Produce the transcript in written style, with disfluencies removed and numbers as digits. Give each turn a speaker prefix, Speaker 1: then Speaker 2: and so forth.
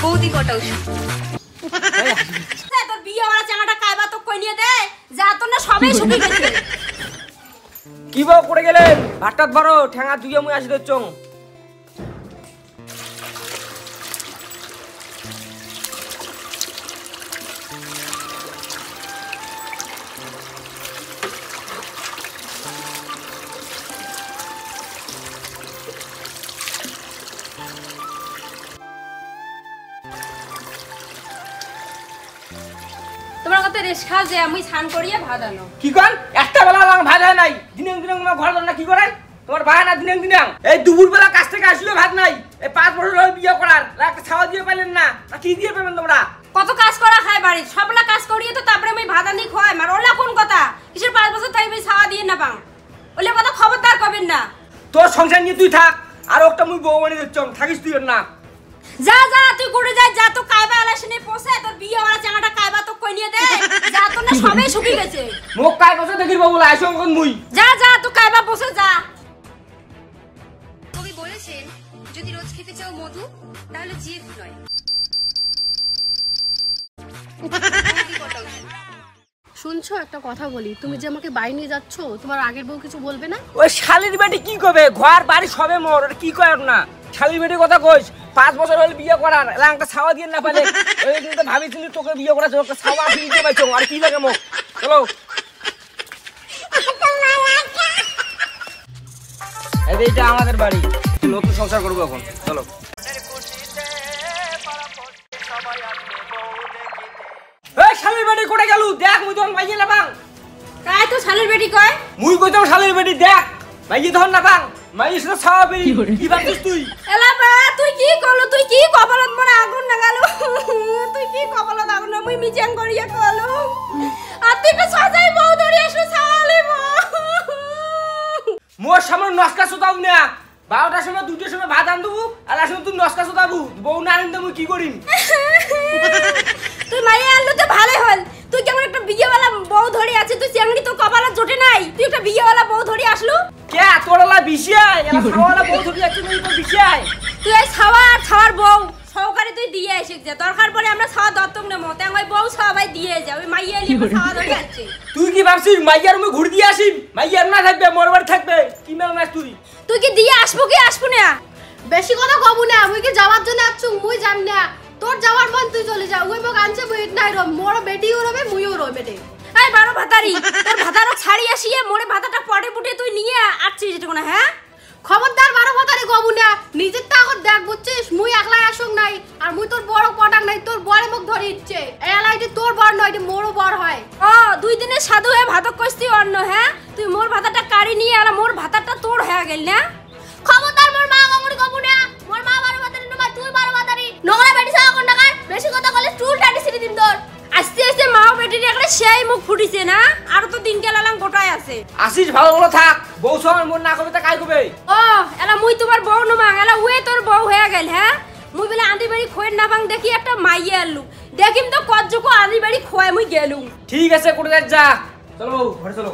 Speaker 1: বৌদি কটা ওষুধ তোর বিয়ে ওরা চাঙাটা কাইবা তো কই নিয়ে দে যা তো না সবাই শুকিয়ে গেছে
Speaker 2: কি বউ করে গেলেন ভাতটাত বড় ঠ্যাঙা দুইয়ে মুই আসি দচ্চং
Speaker 1: তোমার কত রেশ খাও যে আমি স্নান করিয়ে ভাত আনো
Speaker 2: কি কন একটা বেলা লাং ভাত হয় নাই দিনে দিনে তোমার ঘর না কি করেন তোমার ভাই না দিনে দিনে এই দুপুর বেলা কাজ থেকে আসলে ভাত নাই এই 5 বছর হলো বিয়ে করার একটা ছাওয়া দিয়ে পাইলেন না কি দিয়ে পাবেন তোমরা
Speaker 1: কত কাজ করা খায় বাড়ি সবলা কাজ করিয়ে তো তারপরে আমি ভাত আনি খাওয়াই মার ওলা কোন কথা কিসের 5 বছর তাই আমি ছাওয়া দিয়ে না পাং ওলে কথা খবরদার করবেন না
Speaker 2: তোর সংসার নিয়ে তুই থাক আর একটা মুই বউ বানিয়ে দচ্চং থাকিস তুই না
Speaker 1: যা যা তুই করে যা যা তো কাইবা আলাসনে পৌঁছে তোর বিয়ে ওরা চাঙাটা কাইবা তো কই নিয়ে দে যা তো না সবাই শুকিয়ে গেছে
Speaker 2: মুখ কাই বসে দেখির বাবু আইসং কোন মুই
Speaker 1: যা যা তুই কাইবা পৌঁছে যা কবি বলেছেন যদি রোজ খেতে চাও মধু তাহলে জিভ নয়
Speaker 3: শুনছো একটা কথা বলি তুমি যে আমাকে বাড়ি নিয়ে যাচ্ছ তোমার আগের বউ কিছু বলবে না
Speaker 2: ওই শালির বেটি কি করবে ঘর বাড়ি সবে মোর ওর কি কয় না শালির বেটির কথা কইস 5 বছর হল বিয়ে করার একটা ছাওয়া দিয়ে না পালে ওই কিন্তু ভাবিছিলি তোকে বিয়ে করা একটা ছাওয়া দিতে পাইছো আর কি লাগে মোক চলো এইটা আমাদের বাড়ি নতুন সংসার করবো এখন চলো এই শালির বেটি কোটে গেল দেখ মুই তখন পাইয়ে না পাং
Speaker 1: কাই তো শালের বেটি কয়
Speaker 2: মুই কইতাম শালির বেটি দেখ মাইয়ে ধর না পাং মাইয়ে শুধু ছাওয়া বেরি কি ভাবছিস তুই
Speaker 1: এলা বা তুই কি করলো তুই কি কপালত মনে আগুন না গেল তুই কি কপালত আগুন না মুই মিজাং করিয়া কলো আর তুই তো সাজাই বউ ধরি আসো ছাওয়ালে
Speaker 2: মোর সামনে নস্কা সুতাও না 12টার সময় 2টার সময় ভাত আন দেবো আর আসলে তুই নস্কা সুতাবু বউ না আনতে মুই কি করিম
Speaker 1: তুই মাইয়া আনলো তো ভালোই হল তুই কেমন একটা বিয়েওয়ালা বউ ধরি আছে তুই চেঙ্গি তো কপালত জোটে নাই তুই একটা বিয়েওয়ালা বউ ধরি আসলো
Speaker 2: কে তোরলা বিশিয়াই এলা ছাওয়ালা বউ ধরি আছে মুই তো বিশিয়াই
Speaker 1: তুই এই ছাওয়া আর ছাওয়ার বউ সহকারে তুই দিয়ে এসে যা দরকার পড়ে আমরা ছাওয়া দত্তক নেবো তাই ওই বউ সবাই দিয়ে যা ওই মাইয়া লিয়ে ছাওয়া ধরে আছে
Speaker 2: তুই কি ভাবছিস মাইয়ার মুই ঘুর দিয়ে আসিম মাইয়ার না থাকবে মোর বাড়ি থাকবে কি মেল না তুই
Speaker 1: কি দিয়ে আসবো কি আসবো না
Speaker 3: বেশি কথা কব না মুই কি যাওয়ার জন্য আছু মুই জান না তোর যাওয়ার মন তুই চলে যা ওই মগ আনছে বেট নাই র মোর বেটিও রবে মুইও রবে বেটে
Speaker 1: এই বারো ভাতারি তোর ভাতারও ছাড়ি আসিয়ে মোরে ভাতাটা পড়ে পুটে তুই নিয়ে আসছিস যেটা কোনা হ্যাঁ
Speaker 3: খবরদার বারো ভাতারে কব না নিজের তা আগত দেখ বুঝছিস মুই একলাই আসুক নাই আর মুই তোর বড় পটাক নাই তোর বড় মুখ ধরে ইচ্ছে এলাইটি তোর বড় নয় এটি মোরও বড় হয়
Speaker 1: ও 2 দিনে সাধু হয়ে ভাতক কইছি অন্য হ্যাঁ তুই মোর ভাতাটা কাড়ি নিয়ে আর মোর ভাতাটা তোর হয়ে গেল না খবরদার মোর মা গমুড়ি কব না মোর মা বারো ভাতারি না তুই বারো ভাতারি নোংরা বেটি সারা কোন টাকা বেশি কথা বলে চুল টাটি সিটি দিম তোর আস্তে আস্তে মাও বেটির একটা সেই মুখ ফুটিছে না আর তো দিন গেলাম গোটায় আছে
Speaker 2: আসিস ভালো ভালো থাক বউ সবার মন না করবে তা কাই করবে
Speaker 1: ও এলা মুই তোমার বউ নমাং এলা ওয়ে তোর বউ হয়ে গেল হ্যাঁ মুই বলে আন্দি বাড়ি খোয়ের না পাং দেখি একটা মাইয়ে আলু দেখিম তো কত জকো আন্দি বাড়ি খোয়ায় মুই গেলুম
Speaker 2: ঠিক আছে কোটে যা চলো ঘরে চলো